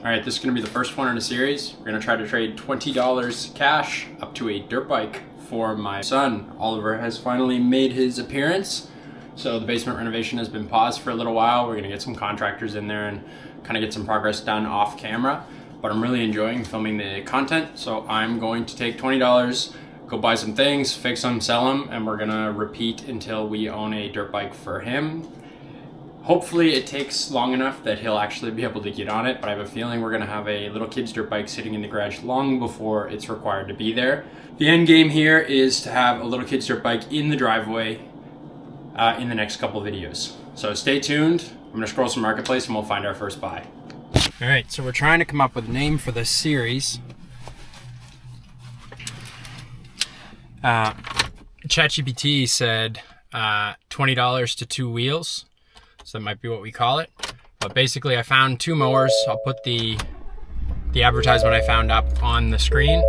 All right, this is gonna be the first one in a series. We're gonna try to trade $20 cash up to a dirt bike for my son. Oliver has finally made his appearance. So the basement renovation has been paused for a little while. We're gonna get some contractors in there and kind of get some progress done off camera. But I'm really enjoying filming the content. So I'm going to take $20, go buy some things, fix them, sell them, and we're gonna repeat until we own a dirt bike for him. Hopefully it takes long enough that he'll actually be able to get on it, but I have a feeling we're gonna have a little kid's dirt bike sitting in the garage long before it's required to be there. The end game here is to have a little kid's dirt bike in the driveway in the next couple videos. So stay tuned. I'm gonna scroll some marketplace and we'll find our first buy. All right, so we're trying to come up with a name for this series. ChatGPT said $20 to 2 wheels. So that might be what we call it. But basically I found 2 mowers. I'll put the advertisement I found up on the screen.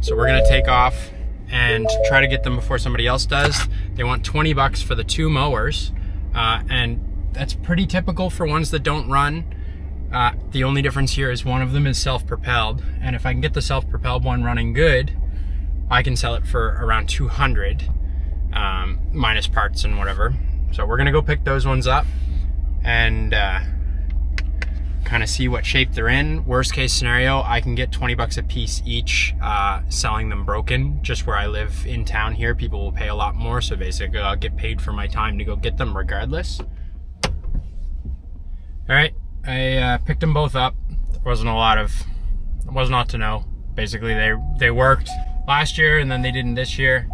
So we're gonna take off and try to get them before somebody else does. They want 20 bucks for the 2 mowers. And that's pretty typical for ones that don't run. The only difference here is one of them is self-propelled. And if I can get the self-propelled one running good, I can sell it for around 200, minus parts and whatever. So we're gonna go pick those ones up and kind of see what shape they're in. Worst case scenario, I can get 20 bucks a piece each, selling them broken. Just where I live in town here, people will pay a lot more. So basically I'll get paid for my time to go get them regardless. All right, I picked them both up. There wasn't to know. Basically they worked last year and then they didn't this year.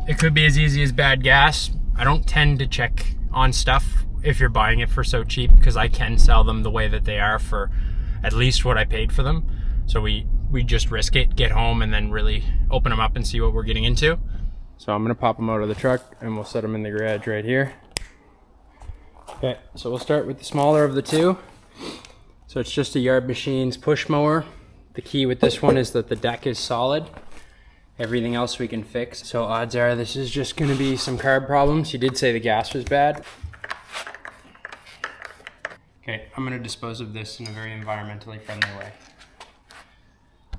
It could be as easy as bad gas. I don't tend to check on stuff if you're buying it for so cheap, because I can sell them the way that they are for at least what I paid for them. So we just risk it, get home, and then really open them up and see what we're getting into. So I'm gonna pop them out of the truck and we'll set them in the garage right here. Okay, so we'll start with the smaller of the 2. So it's just a Yard Machines push mower. The key with this one is that the deck is solid. Everything else we can fix. So odds are this is just gonna be some carb problems. You did say the gas was bad. Okay, I'm gonna dispose of this in a very environmentally friendly way.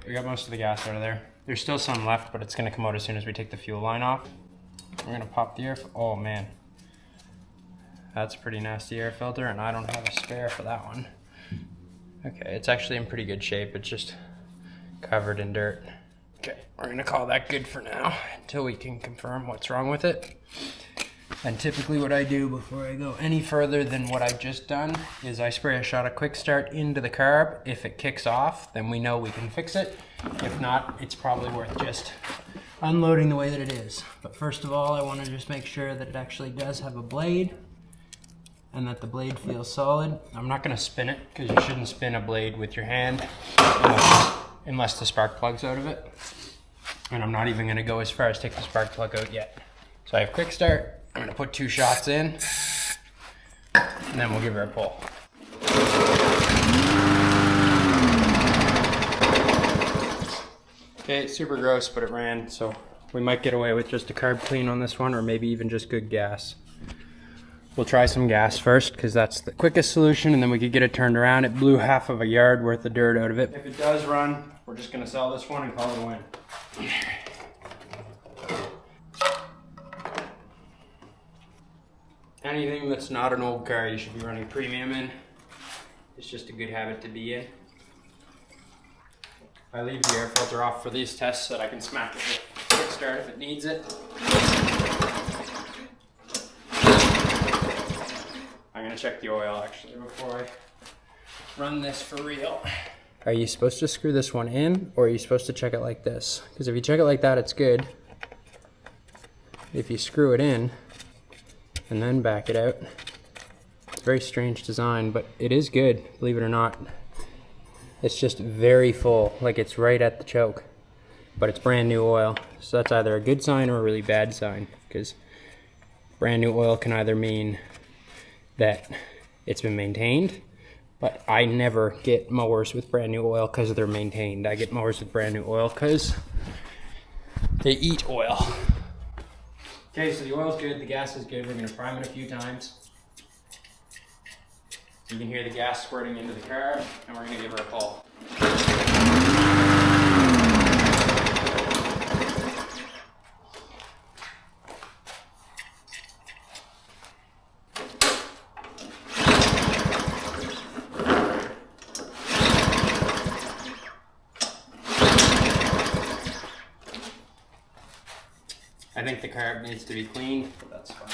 We got most of the gas out of there. There's still some left, but it's gonna come out as soon as we take the fuel line off. We're gonna pop the air, oh man. That's a pretty nasty air filter and I don't have a spare for that one. Okay, it's actually in pretty good shape. It's just covered in dirt. Okay, we're gonna call that good for now until we can confirm what's wrong with it. And typically what I do before I go any further than what I've just done is I spray a shot of quick start into the carb. If it kicks off, then we know we can fix it. If not, it's probably worth just unloading the way that it is. But first of all, I wanna just make sure that it actually does have a blade and that the blade feels solid. I'm not gonna spin it because you shouldn't spin a blade with your hand unless the spark plug's out of it. And I'm not even gonna go as far as take the spark plug out yet. So I have quick start. I'm gonna put 2 shots in and then we'll give her a pull. Okay, it's super gross, but it ran. So we might get away with just a carb clean on this one, or maybe even just good gas. We'll try some gas first because that's the quickest solution, and then we could get it turned around. It blew half of a yard worth of dirt out of it. If it does run, we're just gonna sell this one and call it a win. Anything that's not an old car, you should be running premium in. It's just a good habit to be in. I leave the air filter off for these tests so that I can smack it with quick start if it needs it. I'm gonna check the oil actually before I run this for real. Are you supposed to screw this one in, or are you supposed to check it like this? Because if you check it like that, it's good. If you screw it in and then back it out, it's a very strange design, but it is good, believe it or not. It's just very full, like it's right at the choke, but it's brand new oil. So that's either a good sign or a really bad sign, because brand new oil can either mean that it's been maintained, but I never get mowers with brand new oil because they're maintained. I get mowers with brand new oil because they eat oil. Okay, so the oil's good, the gas is good. We're gonna prime it a few times. You can hear the gas squirting into the carb, and we're gonna give her a pull. I think the carb needs to be cleaned, but that's fine.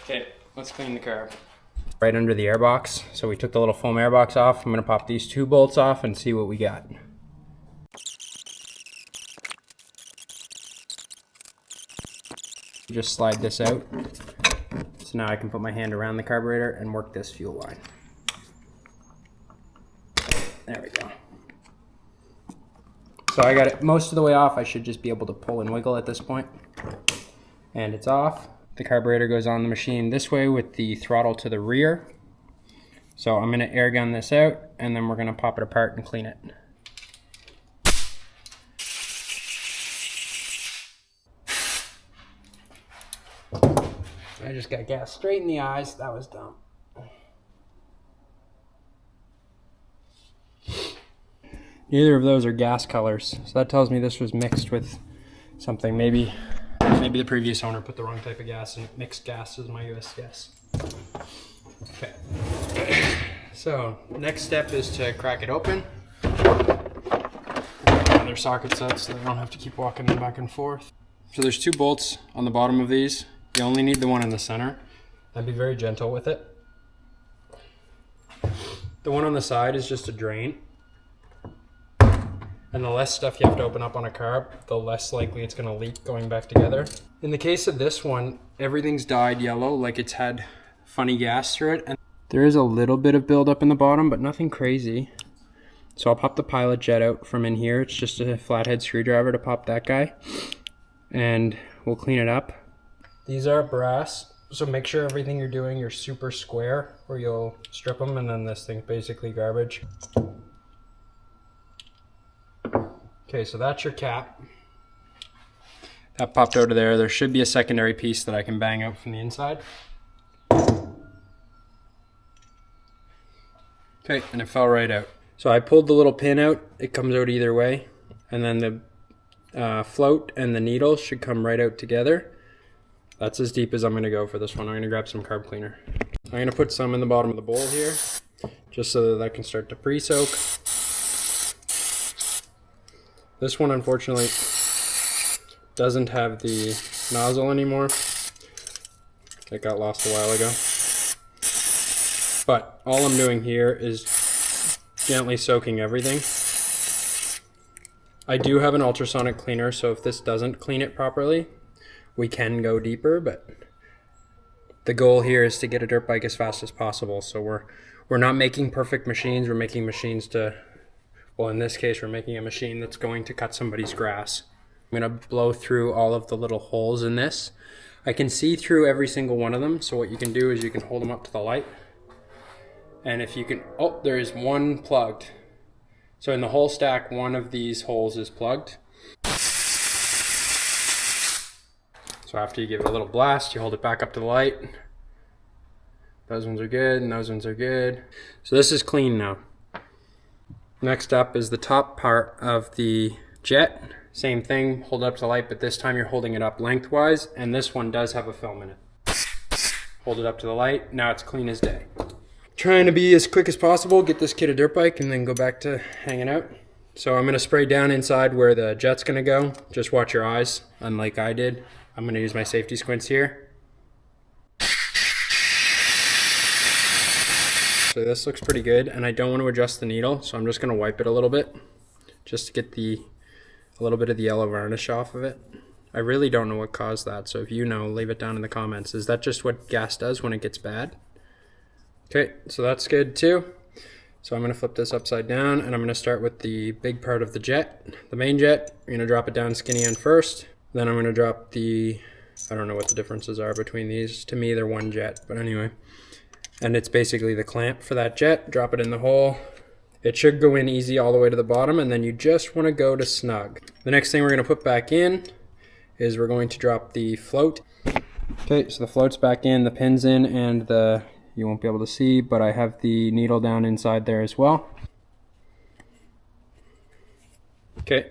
Okay, let's clean the carb. Right under the airbox. So we took the little foam airbox off. I'm gonna pop these 2 bolts off and see what we got. Just slide this out. So now I can put my hand around the carburetor and work this fuel line. There we go. So I got it most of the way off. I should just be able to pull and wiggle at this point. And it's off. The carburetor goes on the machine this way with the throttle to the rear. So I'm going to air gun this out, and then we're going to pop it apart and clean it. I just got gas straight in the eyes. That was dumb. Neither of those are gas colors, so that tells me this was mixed with something. Maybe the previous owner put the wrong type of gas in it. Mixed gas is my US guess. Okay. So next step is to crack it open. Other sockets out so they don't have to keep walking them back and forth. So there's 2 bolts on the bottom of these. You only need the one in the center. I'd be very gentle with it. The one on the side is just a drain. And the less stuff you have to open up on a carb, the less likely it's gonna leak going back together. In the case of this one, everything's dyed yellow, like it's had funny gas through it. And there is a little bit of buildup in the bottom, but nothing crazy. So I'll pop the pilot jet out from in here. It's just a flathead screwdriver to pop that guy. And we'll clean it up. These are brass, so make sure everything you're doing, you're super square, or you'll strip them, and then this thing's basically garbage. Okay, so that's your cap. That popped out of there. There should be a secondary piece that I can bang out from the inside. Okay, and it fell right out. So I pulled the little pin out. It comes out either way. And then the float and the needle should come right out together. That's as deep as I'm gonna go for this one. I'm gonna grab some carb cleaner. I'm gonna put some in the bottom of the bowl here, just so that I can start to pre-soak. This one, unfortunately, doesn't have the nozzle anymore. It got lost a while ago. But all I'm doing here is gently soaking everything. I do have an ultrasonic cleaner, so if this doesn't clean it properly, we can go deeper, but the goal here is to get a dirt bike as fast as possible. So we're not making perfect machines, we're making machines to, well, in this case, we're making a machine that's going to cut somebody's grass. I'm gonna blow through all of the little holes in this. I can see through every single one of them, so what you can do is you can hold them up to the light. And if you can, oh, there is one plugged. So in the whole stack, one of these holes is plugged. So after you give it a little blast, you hold it back up to the light. Those ones are good, and those ones are good. So this is clean now. Next up is the top part of the jet. Same thing, hold it up to the light, but this time you're holding it up lengthwise, and this one does have a film in it. Hold it up to the light, now it's clean as day. Trying to be as quick as possible, get this kid a dirt bike, and then go back to hanging out. So I'm gonna spray down inside where the jet's gonna go. Just watch your eyes, unlike I did. I'm gonna use my safety squints here. So this looks pretty good, and I don't want to adjust the needle, so I'm just gonna wipe it a little bit, just to get a little bit of the yellow varnish off of it. I really don't know what caused that, so if you know, leave it down in the comments. Is that just what gas does when it gets bad? Okay, so that's good too. So I'm gonna flip this upside down, and I'm gonna start with the big part of the jet, the main jet. I'm gonna drop it down skinny end first. Then I'm gonna drop I don't know what the differences are between these. To me, they're one jet, but anyway. And it's basically the clamp for that jet. Drop it in the hole. It should go in easy all the way to the bottom, and then you just wanna go to snug. The next thing we're gonna put back in is we're going to drop the float. Okay, so the float's back in, the pin's in, and you won't be able to see, but I have the needle down inside there as well. Okay,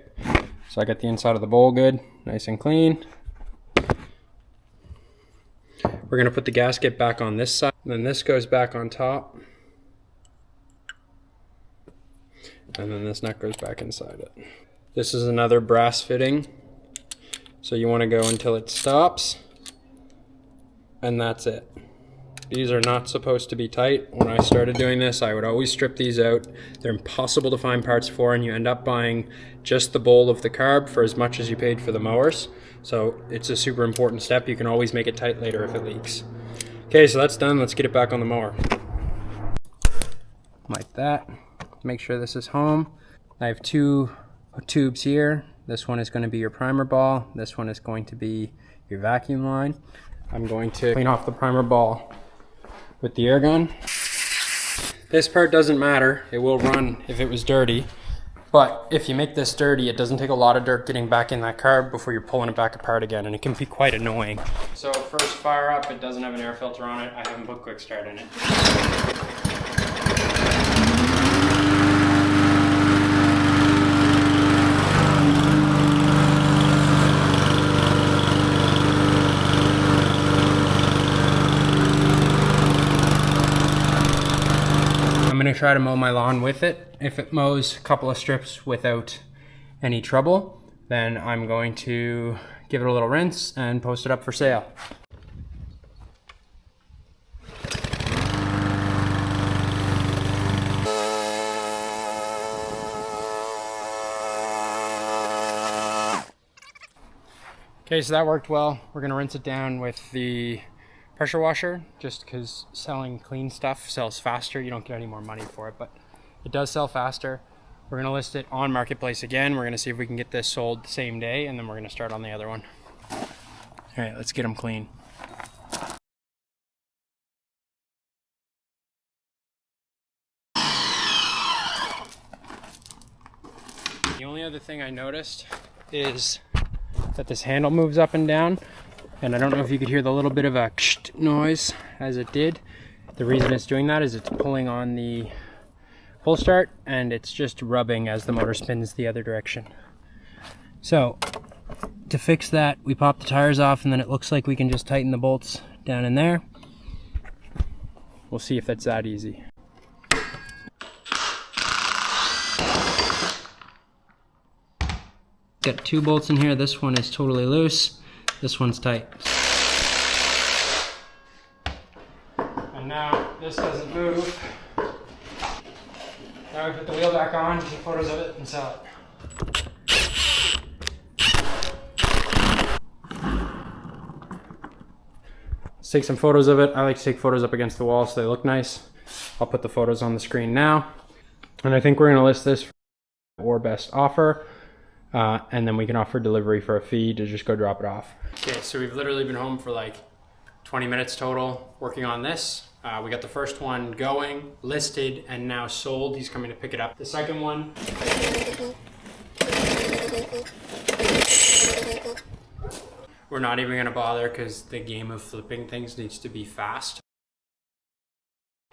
so I got the inside of the bowl good, nice and clean. We're gonna put the gasket back on this side, and then this goes back on top. And then this nut goes back inside it. This is another brass fitting. So you wanna go until it stops, and that's it. These are not supposed to be tight. When I started doing this, I would always strip these out. They're impossible to find parts for, and you end up buying just the bowl of the carb for as much as you paid for the mowers. So it's a super important step. You can always make it tight later if it leaks. Okay, so that's done. Let's get it back on the mower. Like that. Make sure this is home. I have two tubes here. This one is going to be your primer ball. This one is going to be your vacuum line. I'm going to clean off the primer ball with the air gun. This part doesn't matter. It will run if it was dirty. But if you make this dirty, it doesn't take a lot of dirt getting back in that carb before you're pulling it back apart again, and it can be quite annoying. So first fire up, it doesn't have an air filter on it. I haven't put quick start in it. I'm gonna try to mow my lawn with it. If it mows a couple of strips without any trouble, then I'm going to give it a little rinse and post it up for sale. Okay, so that worked well. We're gonna rinse it down with the pressure washer, just because selling clean stuff sells faster. You don't get any more money for it, but it does sell faster. We're gonna list it on Marketplace again. We're gonna see if we can get this sold the same day, and then we're gonna start on the other one. All right, let's get them clean. The only other thing I noticed is that this handle moves up and down, and I don't know if you could hear the little bit of a noise as it did. The reason it's doing that is it's pulling on the pull start, and it's just rubbing as the motor spins the other direction. So to fix that, we pop the tires off, and then it looks like we can just tighten the bolts down in there. We'll see if that's that easy. Got two bolts in here. This one is totally loose. This one's tight. And now this doesn't move. Now we put the wheel back on, take photos of it, and sell it. Let's take some photos of it. I like to take photos up against the wall so they look nice. I'll put the photos on the screen now. And I think we're gonna list this or best offer. And then we can offer delivery for a fee to just go drop it off. Okay, so we've literally been home for like 20 minutes total working on this. We got the first one going, listed, and now sold. He's coming to pick it up. The second one, we're not even gonna bother because the game of flipping things needs to be fast.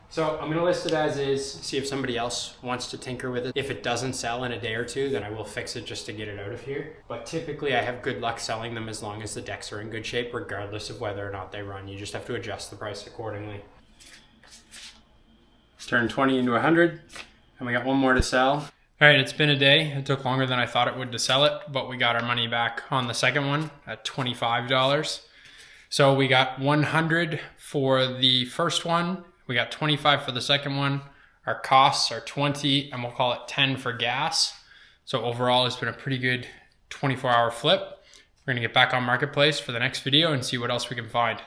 So I'm gonna list it as is, see if somebody else wants to tinker with it. If it doesn't sell in a day or two, then I will fix it just to get it out of here. But typically I have good luck selling them as long as the decks are in good shape, regardless of whether or not they run. You just have to adjust the price accordingly. Turned 20 into 100, and we got one more to sell. All right, it's been a day. It took longer than I thought it would to sell it, but we got our money back on the second one at $25. So we got 100 for the first one. We got 25 for the second one. Our costs are 20, and we'll call it 10 for gas. So overall, it's been a pretty good 24-hour flip. We're gonna get back on Marketplace for the next video and see what else we can find.